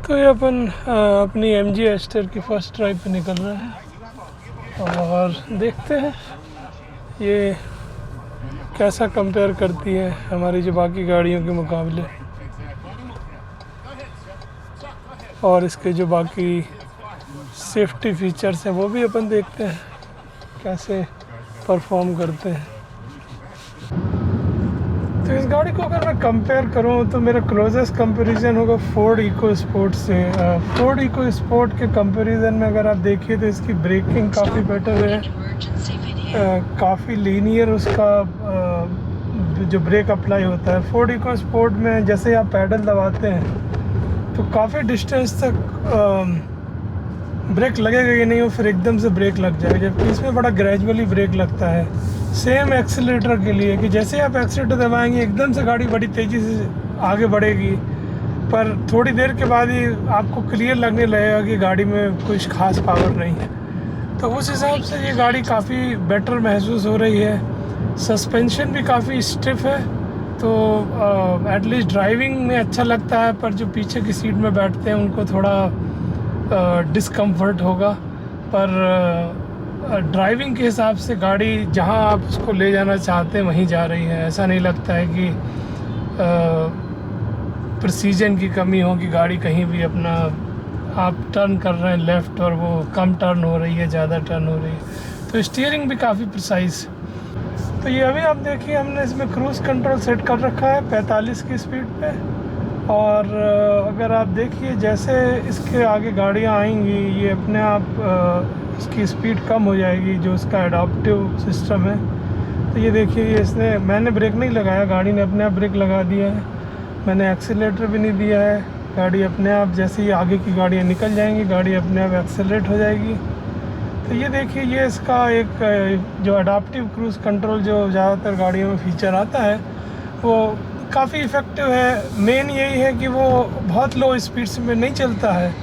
तो ये अपन अपनी MG एस्टर की फर्स्ट ड्राइव पे निकल रहे हैं और देखते हैं ये कैसा कंपेयर करती है हमारी जो बाकी गाड़ियों के मुकाबले, और इसके जो बाकी सेफ्टी फीचर्स हैं वो भी अपन देखते हैं कैसे परफॉर्म करते हैं। तो इस गाड़ी को अगर मैं कंपेयर करूं तो मेरा क्लोजेस्ट कंपैरिजन होगा फोर्ड इको स्पोर्ट से। फोर्ड इको स्पोर्ट के कंपैरिजन में अगर आप देखिए तो इसकी ब्रेकिंग काफ़ी बेटर है, काफ़ी लीनियर उसका जो ब्रेक अप्लाई होता है। फोर्ड इको स्पोर्ट में जैसे आप पैडल दबाते हैं तो काफ़ी डिस्टेंस तक ब्रेक लगेगा ही नहीं और फिर एकदम से ब्रेक लग जाएगा, जबकि इसमें बड़ा ग्रेजुअली ब्रेक लगता है। सेम एक्सीलेटर के लिए कि जैसे आप एक्सीलेटर दबाएंगे एकदम से गाड़ी बड़ी तेज़ी से आगे बढ़ेगी, पर थोड़ी देर के बाद ही आपको क्लियर लगने लगेगा कि गाड़ी में कुछ खास पावर नहीं है। तो उस हिसाब से ये गाड़ी काफ़ी बेटर महसूस हो रही है। सस्पेंशन भी काफ़ी स्टिफ है, तो एटलीस्ट ड्राइविंग में अच्छा लगता है, पर जो पीछे की सीट में बैठते हैं उनको थोड़ा डिस्कम्फर्ट होगा। पर ड्राइविंग के हिसाब से गाड़ी जहां आप उसको ले जाना चाहते हैं वहीं जा रही है। ऐसा नहीं लगता है कि प्रिसीजन की कमी हो कि गाड़ी कहीं भी अपना आप टर्न कर रहे हैं लेफ़्ट और वो कम टर्न हो रही है, ज़्यादा टर्न हो रही है। तो स्टीयरिंग भी काफ़ी प्रिसाइज। तो ये अभी आप देखिए हमने इसमें क्रूज़ कंट्रोल सेट कर रखा है 45 की स्पीड पे, और अगर आप देखिए जैसे इसके आगे गाड़ियाँ आएंगी ये अपने आप इसकी स्पीड कम हो जाएगी, जो इसका एडाप्टिव सिस्टम है। तो ये देखिए ये इसने, मैंने ब्रेक नहीं लगाया, गाड़ी ने अपने आप ब्रेक लगा दिया है। मैंने एक्सीलेटर भी नहीं दिया है, गाड़ी अपने आप जैसे ही आगे की गाड़ियाँ निकल जाएंगी गाड़ी अपने आप एक्सेलरेट हो जाएगी। तो ये देखिए ये इसका एक जो अडाप्टिव क्रूज़ कंट्रोल जो ज़्यादातर गाड़ियों में फीचर आता है वो काफ़ी इफ़ेक्टिव है। मेन यही है कि वो बहुत लो स्पीड्स में नहीं चलता है,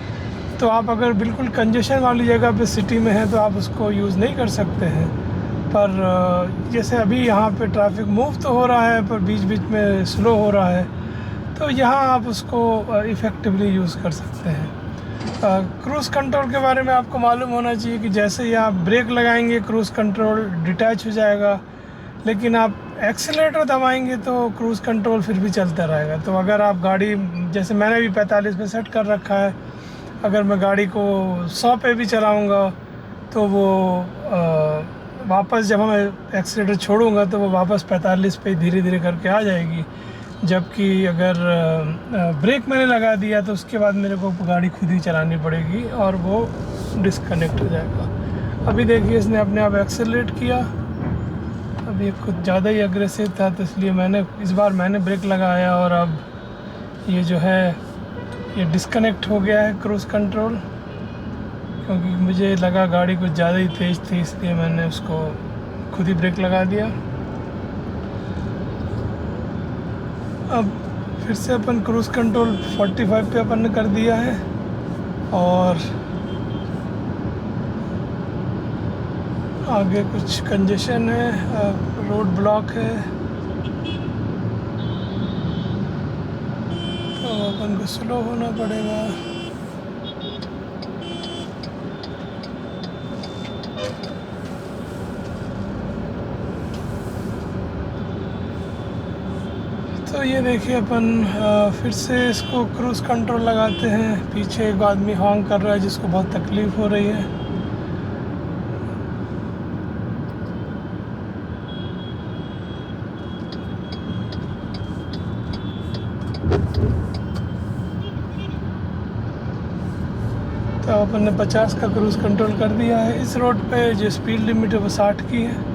तो आप अगर बिल्कुल कंजेशन वाली जगह पे सिटी में हैं तो आप उसको यूज़ नहीं कर सकते हैं। पर जैसे अभी यहाँ पे ट्रैफिक मूव तो हो रहा है पर बीच बीच में स्लो हो रहा है, तो यहाँ आप उसको इफ़ेक्टिवली यूज़ कर सकते हैं। क्रूज़ कंट्रोल के बारे में आपको मालूम होना चाहिए कि जैसे ही आप ब्रेक लगाएंगे क्रूज़ कंट्रोल डिटैच हो जाएगा, लेकिन आप एक्सीलेटर दबाएंगे तो क्रूज़ कंट्रोल फिर भी चलता रहेगा। तो अगर आप गाड़ी, जैसे मैंने भी 45 पे सेट कर रखा है, अगर मैं गाड़ी को 100 पे भी चलाऊंगा तो वो वापस जब मैं एक्सीलेटर छोड़ूंगा तो वो वापस 45 पे धीरे धीरे करके आ जाएगी। जबकि अगर ब्रेक मैंने लगा दिया तो उसके बाद मेरे को गाड़ी खुद ही चलानी पड़ेगी और वो डिस्कनेक्ट हो जाएगा। अभी देखिए इसने अपने आप एक्सेलरेट किया, अभी कुछ ज़्यादा ही अग्रेसिव था तो इसलिए इस बार मैंने ब्रेक लगाया और अब ये जो है ये डिस्कनेक्ट हो गया है क्रूज़ कंट्रोल, क्योंकि मुझे लगा गाड़ी कुछ ज़्यादा ही तेज़ थी इसलिए मैंने उसको खुद ही ब्रेक लगा दिया। अब फिर से अपन क्रूज़ कंट्रोल 45 पे अपन ने कर दिया है, और आगे कुछ कंजेशन है, रोड ब्लॉक है, तो अपन को स्लो होना पड़ेगा। तो ये देखिए अपन फिर से इसको क्रूज़ कंट्रोल लगाते हैं। पीछे एक आदमी हॉर्न कर रहा है जिसको बहुत तकलीफ़ हो रही है। तो अपन ने 50 का क्रूज़ कंट्रोल कर दिया है। इस रोड पे जो स्पीड लिमिट है वो 60 की है।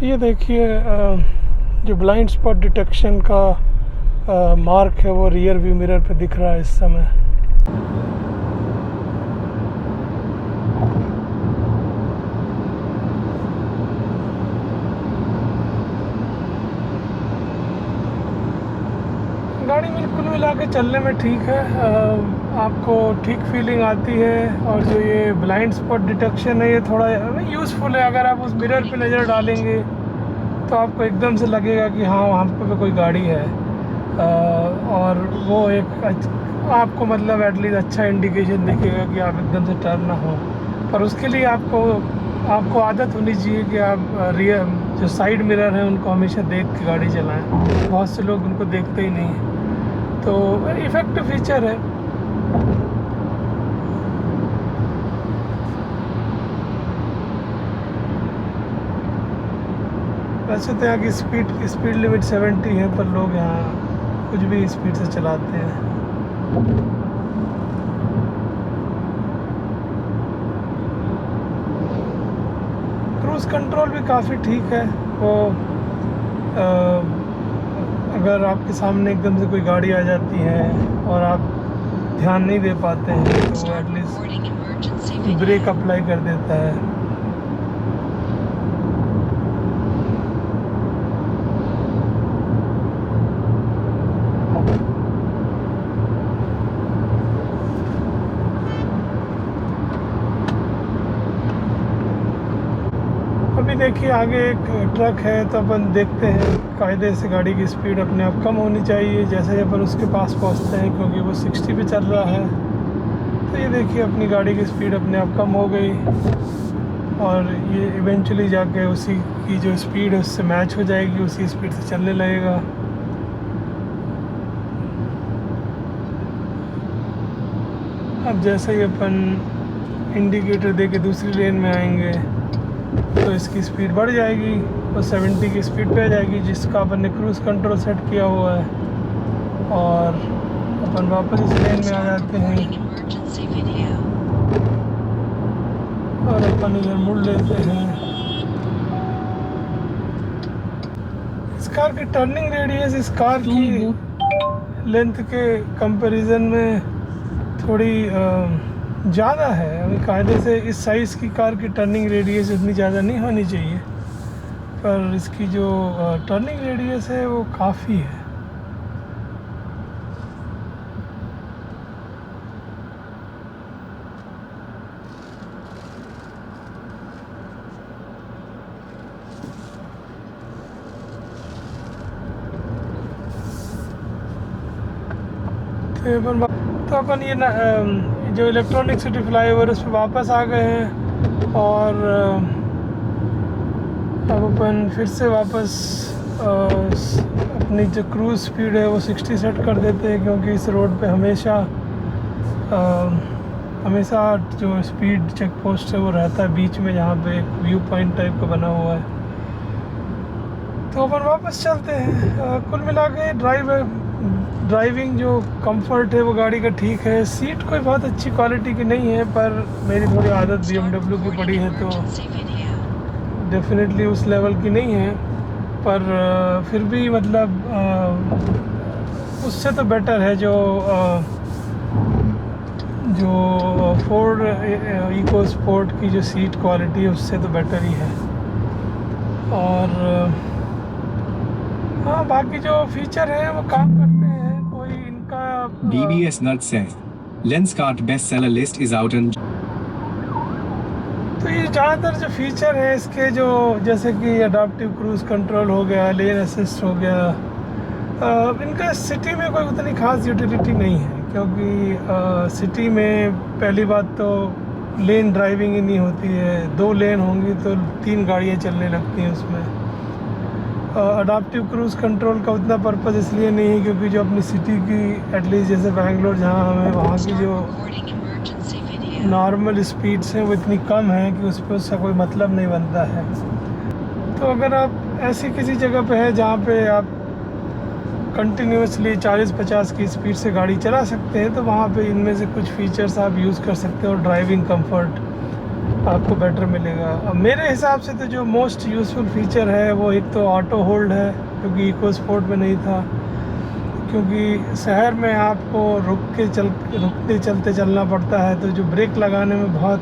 ये देखिए जो ब्लाइंड स्पॉट डिटेक्शन का मार्क है वो रियर व्यू मिरर पे दिख रहा है इस समय। गाड़ी बिल्कुल मिला के चलने में ठीक है, आपको ठीक फीलिंग आती है। और जो ये ब्लाइंड स्पॉट डिटेक्शन है ये थोड़ा यूज़फुल है। अगर आप उस मिरर पे नज़र डालेंगे तो आपको एकदम से लगेगा कि हाँ वहाँ पे कोई गाड़ी है, और वो एक आपको मतलब एटलीस्ट अच्छा इंडिकेशन दिखेगा कि आप एकदम से टर्न ना हो। पर उसके लिए आपको आदत होनी चाहिए कि आप रियर जो साइड मिरर हैं उनको हमेशा देख के गाड़ी चलाएं। बहुत से लोग उनको देखते ही नहीं हैं, तो इफेक्टिव फीचर है। वैसे तो यहाँ की स्पीड लिमिट 70 है, पर लोग यहाँ कुछ भी स्पीड से चलाते हैं। क्रूज़ कंट्रोल भी काफ़ी ठीक है। वो अगर आपके सामने एकदम से कोई गाड़ी आ जाती है और आप ध्यान नहीं दे पाते हैं तो वो एटलीस्ट ब्रेक अप्लाई कर देता है। अभी देखिए आगे एक ट्रक है, तो अपन देखते हैं कायदे से गाड़ी की स्पीड अपने आप कम होनी चाहिए जैसे ही अपन उसके पास पहुंचते हैं, क्योंकि वो 60 पे चल रहा है। तो ये देखिए अपनी गाड़ी की स्पीड अपने आप कम हो गई और ये इवेंचुअली जाके उसी की जो स्पीड है उससे मैच हो जाएगी, उसी स्पीड से चलने लगेगा। अब जैसे ही अपन इंडिकेटर दे के दूसरी लेन में आएंगे तो इसकी स्पीड बढ़ जाएगी, वो 70 की स्पीड पे आ जाएगी जिसका अपन ने क्रूज़ कंट्रोल सेट किया हुआ है। और अपन वापस इस लेन में आ जाते हैं और अपन इधर मुड़ लेते हैं। इस कार की टर्निंग रेडियस इस कार की लेंथ के कंपैरिजन में थोड़ी ज़्यादा है। अभी कायदे से इस साइज़ की कार की टर्निंग रेडियस इतनी ज़्यादा नहीं होनी चाहिए, पर इसकी जो टर्निंग रेडियस है वो काफ़ी है। तो अपन ये जो इलेक्ट्रॉनिक सिटी फ्लाईओवर उस पर वापस आ गए हैं और अब अपन फिर से वापस अपनी जो क्रूज़ स्पीड है वो 60 सेट कर देते हैं, क्योंकि इस रोड पे हमेशा जो स्पीड चेक पोस्ट है वो रहता है बीच में, जहाँ पे एक व्यू पॉइंट टाइप का बना हुआ है। तो अपन वापस चलते हैं। कुल मिला के ड्राइविंग जो कंफर्ट है वो गाड़ी का ठीक है। सीट कोई बहुत अच्छी क्वालिटी की नहीं है, पर मेरी थोड़ी आदत BMW की पड़ी है तो डेफिनेटली उस लेवल की नहीं है, पर फिर भी मतलब उससे तो बेटर है जो फोर्ड इको स्पोर्ट की जो सीट क्वालिटी है उससे तो बेटर ही है। और हाँ बाकी जो फीचर हैं वो काम करते हैं। कोई इनका BBS Nut says Lenskart bestseller list is out and तो ये ज़्यादातर जो फीचर है इसके, जो जैसे कि अडाप्टिव क्रूज़ कंट्रोल हो गया, लेन असिस्ट हो गया, इनका सिटी में कोई उतनी खास यूटिलिटी नहीं है, क्योंकि सिटी में पहली बात तो लेन ड्राइविंग ही नहीं होती है। 2 लेन होंगी तो 3 गाड़ियाँ चलने लगती हैं उसमें। अडाप्टिव क्रूज़ कंट्रोल का उतना पर्पज़ इसलिए नहीं है क्योंकि जो अपनी सिटी की एटलीस्ट जैसे बैंगलोर जहाँ हमें वहाँ की जो नॉर्मल स्पीड्स हैं वो इतनी कम है कि उस पर उसका कोई मतलब नहीं बनता है। तो अगर आप ऐसी किसी जगह पे है जहाँ पे आप कंटिन्यूसली 40-50 की स्पीड से गाड़ी चला सकते हैं तो वहाँ पे इनमें से कुछ फीचर्स आप यूज़ कर सकते हो। ड्राइविंग कंफर्ट आपको बेटर मिलेगा। अब मेरे हिसाब से तो जो मोस्ट यूज़फुल फीचर है वो एक तो ऑटो होल्ड है, क्योंकि इको स्पोर्ट में नहीं था, क्योंकि शहर में आपको रुकते चलते चलना पड़ता है, तो जो ब्रेक लगाने में बहुत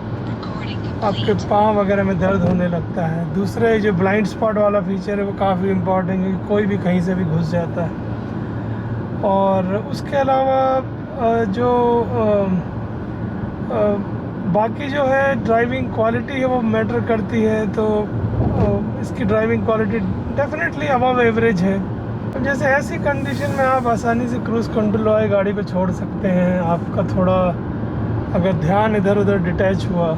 आपके पाँव वगैरह में दर्द होने लगता है। दूसरा जो ब्लाइंड स्पॉट वाला फीचर है वो काफ़ी इम्पॉर्टेंट है, कोई भी कहीं से भी घुस जाता है। और उसके अलावा जो बाकी जो है ड्राइविंग क्वालिटी है वो मैटर करती है, तो इसकी driving quality definitely above average है। तो जैसे ऐसी कंडीशन में आप आसानी से क्रूज़ कंट्रोल वाली गाड़ी को छोड़ सकते हैं। आपका थोड़ा अगर ध्यान इधर उधर डिटैच हुआ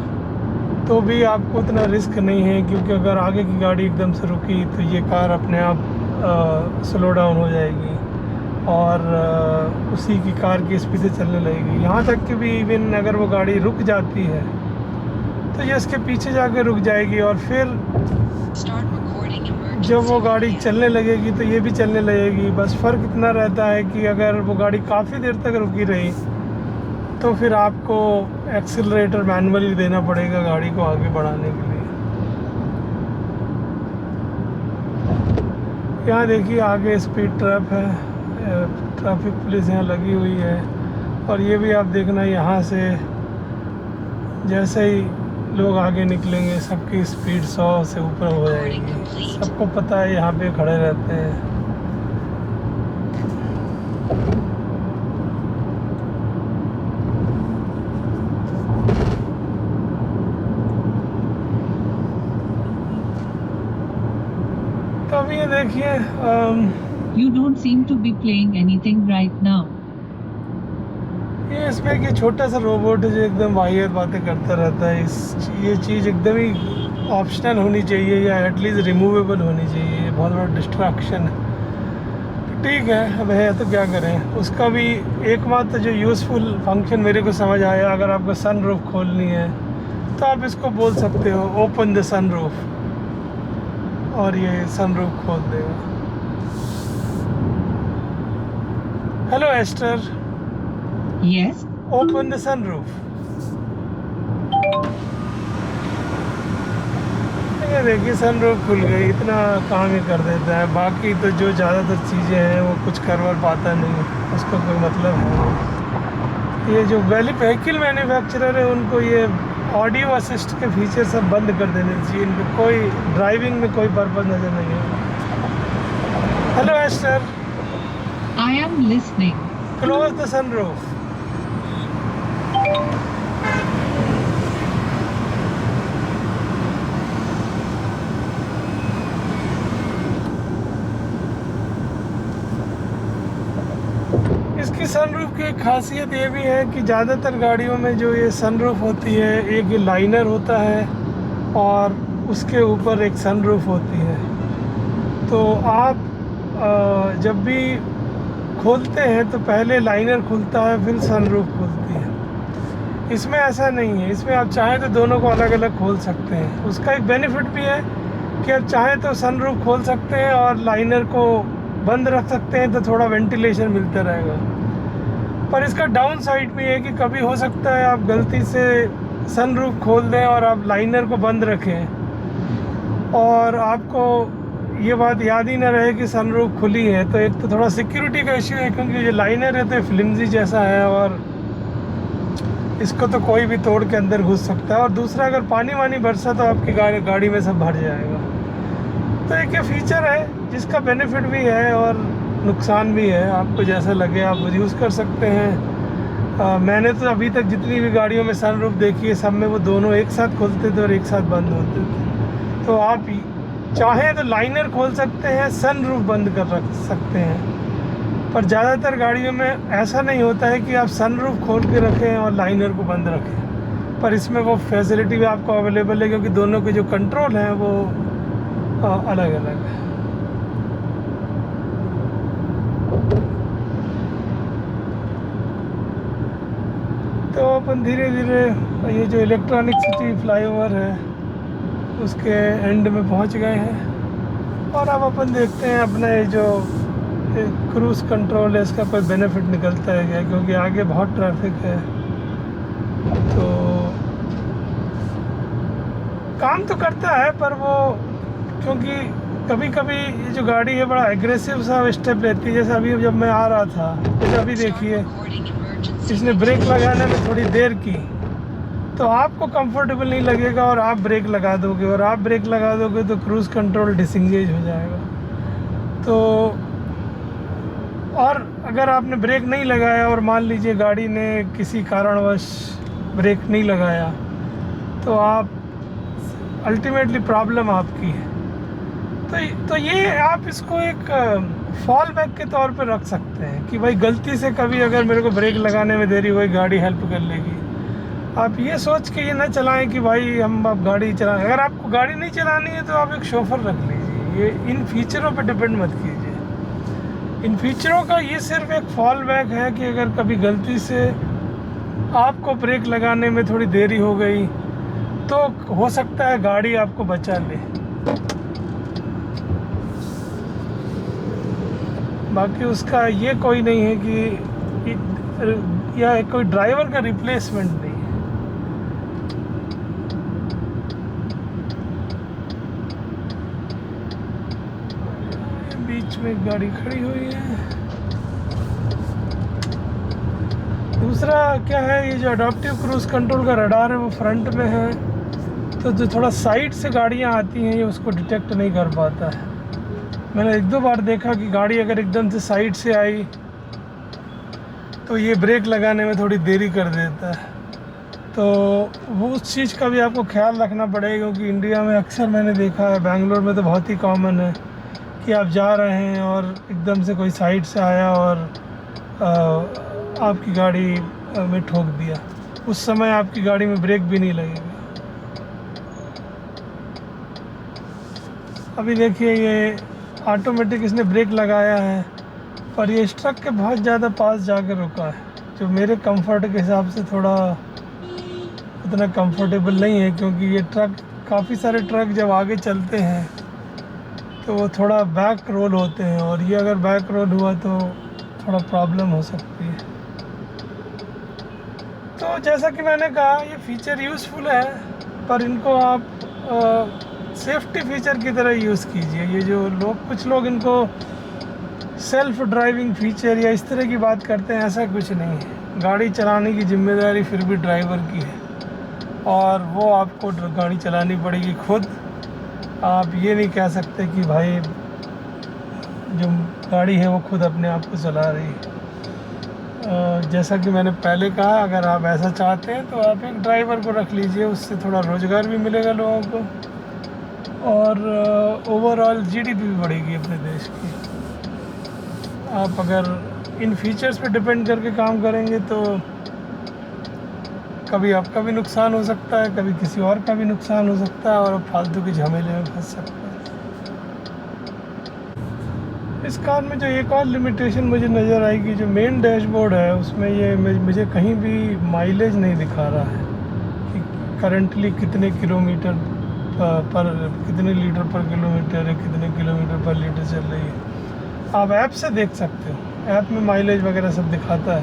तो भी आपको उतना रिस्क नहीं है, क्योंकि अगर आगे की गाड़ी एकदम से रुकी तो ये कार अपने आप स्लो डाउन हो जाएगी और उसी की कार की स्पीड से चलने लगेगी। यहाँ तक कि भी इवन अगर वो गाड़ी रुक जाती है तो ये इसके पीछे जाके रुक जाएगी, और फिर जब वो गाड़ी चलने लगेगी तो ये भी चलने लगेगी। बस फ़र्क इतना रहता है कि अगर वो गाड़ी काफ़ी देर तक रुकी रही तो फिर आपको एक्सीलरेटर मैनुअली देना पड़ेगा गाड़ी को आगे बढ़ाने के लिए। यहाँ देखिए आगे स्पीड ट्रैप है, ट्रैफिक पुलिस यहाँ लगी हुई है। और ये भी आप देखना, यहाँ से जैसे ही लोग आगे निकलेंगे सबकी स्पीड 100 से ऊपर हो जाएगी। सबको पता है यहाँ पे खड़े रहते हैं। तो अभी ये देखिए You don't seem to be playing anything right now. ये इसमें कि छोटा सा रोबोट है जो एकदम वाहियात बातें करता रहता है। ये चीज़ एकदम ही ऑप्शनल होनी चाहिए या एटलीस्ट रिमूवेबल होनी चाहिए। ये बहुत बड़ा डिस्ट्रैक्शन है। तो ठीक है, अब है तो क्या करें। उसका भी एकमात्र जो यूज़फुल फंक्शन मेरे को समझ आया, अगर आपको सन रूफ खोलनी है तो आप इसको बोल सकते हो ओपन द सन रूफ, और ये सन रूफ खोल देगा। Hello Astor, Yes? Open the sunroof. ये देखिए सन रूफ खुल गई, इतना काम ही कर देता है। बाकी तो जो ज़्यादातर चीज़ें हैं वो कुछ कर पाता नहीं, उसका कोई मतलब है। ये जो व्हीकल मैन्युफैक्चरर है उनको ये ऑडियो असिस्ट के फीचर सब बंद कर देने चाहिए। इनको कोई ड्राइविंग में कोई पर्पज़ नज़र नहीं है। Hello Astor, I am listening. Close the sunroof. इसकी सनरूफ की एक खासियत ये भी है कि ज़्यादातर गाड़ियों में जो ये सनरूफ होती है, एक ये लाइनर होता है और उसके ऊपर एक सनरूफ होती है। तो आप जब भी खोलते हैं तो पहले लाइनर खुलता है, फिर सनरूफ खुलती है। इसमें ऐसा नहीं है, इसमें आप चाहें तो दोनों को अलग अलग खोल सकते हैं। उसका एक बेनिफिट भी है कि आप चाहें तो सनरूफ खोल सकते हैं और लाइनर को बंद रख सकते हैं, तो थोड़ा वेंटिलेशन मिलता रहेगा। पर इसका डाउन साइड भी है कि कभी हो सकता है आप गलती से सनरूफ खोल दें और आप लाइनर को बंद रखें और आपको ये बात याद ही ना रहे कि सनरूफ खुली है। तो एक तो थोड़ा सिक्योरिटी का इश्यू है, क्योंकि जो लाइनर है तो फ्लिमजी जैसा है और इसको तो कोई भी तोड़ के अंदर घुस सकता है। और दूसरा, अगर पानी वानी बरसा तो आपकी गाड़ी में सब भर जाएगा। तो एक ये फीचर है जिसका बेनिफिट भी है और नुकसान भी है। आपको जैसा लगे आप यूज़ कर सकते हैं। मैंने तो अभी तक जितनी भी गाड़ियों में सनरूफ देखी है सब में वो दोनों एक साथ खुलते थे और एक साथ बंद होते थे। तो आप चाहें तो लाइनर खोल सकते हैं, सनरूफ बंद कर रख सकते हैं। पर ज़्यादातर गाड़ियों में ऐसा नहीं होता है कि आप सनरूफ खोल के रखें और लाइनर को बंद रखें। पर इसमें वो फैसिलिटी भी आपको अवेलेबल है, क्योंकि दोनों के जो कंट्रोल हैं वो अलग अलग है। तो अपन धीरे धीरे ये जो इलेक्ट्रॉनिक सिटी फ्लाईओवर है उसके एंड में पहुंच गए हैं, और अब अपन देखते हैं अपना ये जो क्रूज़ कंट्रोल है इसका कोई बेनिफिट निकलता है क्या, क्योंकि आगे बहुत ट्रैफिक है। तो काम तो करता है, पर वो क्योंकि कभी कभी ये जो गाड़ी है बड़ा एग्रेसिव सा स्टेप लेती है। जैसे अभी जब मैं आ रहा था, तो अभी देखिए इसने ब्रेक लगाने में थोड़ी देर की, तो आपको कंफर्टेबल नहीं लगेगा और आप ब्रेक लगा दोगे, और आप ब्रेक लगा दोगे तो क्रूज़ कंट्रोल डिसंगेज हो जाएगा। तो और अगर आपने ब्रेक नहीं लगाया और मान लीजिए गाड़ी ने किसी कारणवश ब्रेक नहीं लगाया, तो आप अल्टीमेटली प्रॉब्लम आपकी है। तो ये आप इसको एक फॉल बैक के तौर पे रख सकते हैं कि भाई गलती से कभी अगर मेरे को ब्रेक लगाने में देरी हुई, गाड़ी हेल्प कर लेगी। आप ये सोच के ये ना चलाएं कि भाई हम अब गाड़ी चलाएं। अगर आपको गाड़ी नहीं चलानी है तो आप एक शोफर रख लीजिए। ये इन फीचरों पे डिपेंड मत कीजिए। इन फीचरों का ये सिर्फ एक फॉल बैक है कि अगर कभी गलती से आपको ब्रेक लगाने में थोड़ी देरी हो गई तो हो सकता है गाड़ी आपको बचा ले। बाकी उसका ये कोई नहीं है कि या कोई ड्राइवर का रिप्लेसमेंट नहीं है। बीच में गाड़ी खड़ी हुई है। दूसरा क्या है, ये जो अडॉप्टिव क्रूज कंट्रोल का रडार है वो फ्रंट में है, तो जो थोड़ा साइड से गाड़ियाँ आती हैं ये उसको डिटेक्ट नहीं कर पाता है। मैंने एक दो बार देखा कि गाड़ी अगर एकदम से साइड से आई तो ये ब्रेक लगाने में थोड़ी देरी कर देता है। तो वो उस चीज़ का भी आपको ख्याल रखना पड़ेगा, क्योंकि इंडिया में अक्सर मैंने देखा है, बेंगलोर में तो बहुत ही कॉमन है कि आप जा रहे हैं और एकदम से कोई साइड से आया और आपकी गाड़ी में ठोक दिया। उस समय आपकी गाड़ी में ब्रेक भी नहीं लगेगा। अभी देखिए ये ऑटोमेटिक इसने ब्रेक लगाया है, पर ये इस ट्रक के बहुत ज़्यादा पास जाकर रुका है, जो मेरे कंफर्ट के हिसाब से थोड़ा उतना कंफर्टेबल नहीं है। क्योंकि ये ट्रक, काफ़ी सारे ट्रक जब आगे चलते हैं तो वो थोड़ा बैक रोल होते हैं, और ये अगर बैक रोल हुआ तो थोड़ा प्रॉब्लम हो सकती है। तो जैसा कि मैंने कहा, ये फीचर यूज़फुल है, पर इनको आप सेफ्टी फीचर की तरह यूज़ कीजिए। ये जो कुछ लोग इनको सेल्फ ड्राइविंग फीचर या इस तरह की बात करते हैं, ऐसा कुछ नहीं है। गाड़ी चलाने की जिम्मेदारी फिर भी ड्राइवर की है, और वो आपको गाड़ी चलानी पड़ेगी खुद। आप ये नहीं कह सकते कि भाई जो गाड़ी है वो खुद अपने आप को चला रही है। जैसा कि मैंने पहले कहा, अगर आप ऐसा चाहते हैं तो आप एक ड्राइवर को रख लीजिए, उससे थोड़ा रोज़गार भी मिलेगा लोगों को, और ओवरऑल जीडीपी भी बढ़ेगी अपने देश की। आप अगर इन फीचर्स पे डिपेंड करके काम करेंगे तो कभी आपका भी नुकसान हो सकता है, कभी किसी और का भी नुकसान हो सकता है, और आप फालतू के झमेले में फंस सकते हैं। इस कार में जो एक और लिमिटेशन मुझे नज़र आएगी, जो मेन डैशबोर्ड है उसमें ये मुझे कहीं भी माइलेज नहीं दिखा रहा है कि करंटली कितने किलोमीटर पर कितने लीटर पर किलोमीटर है, कितने किलोमीटर पर लीटर चल रही है। आप ऐप से देख सकते हो, ऐप में माइलेज वगैरह सब दिखाता है,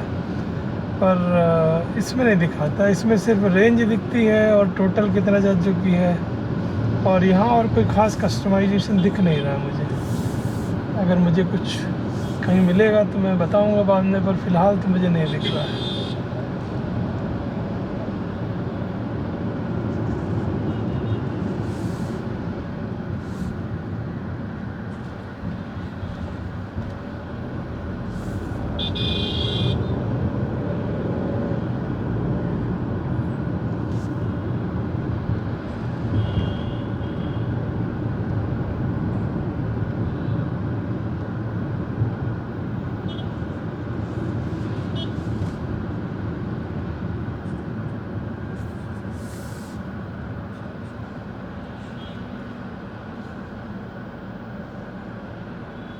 पर इसमें नहीं दिखाता। इसमें सिर्फ रेंज दिखती है और टोटल कितना जा चुकी है, और यहाँ और कोई ख़ास कस्टमाइजेशन दिख नहीं रहा है मुझे। अगर मुझे कुछ कहीं मिलेगा तो मैं बताऊँगा बाद में, पर फ़िलहाल तो मुझे नहीं दिख रहा है।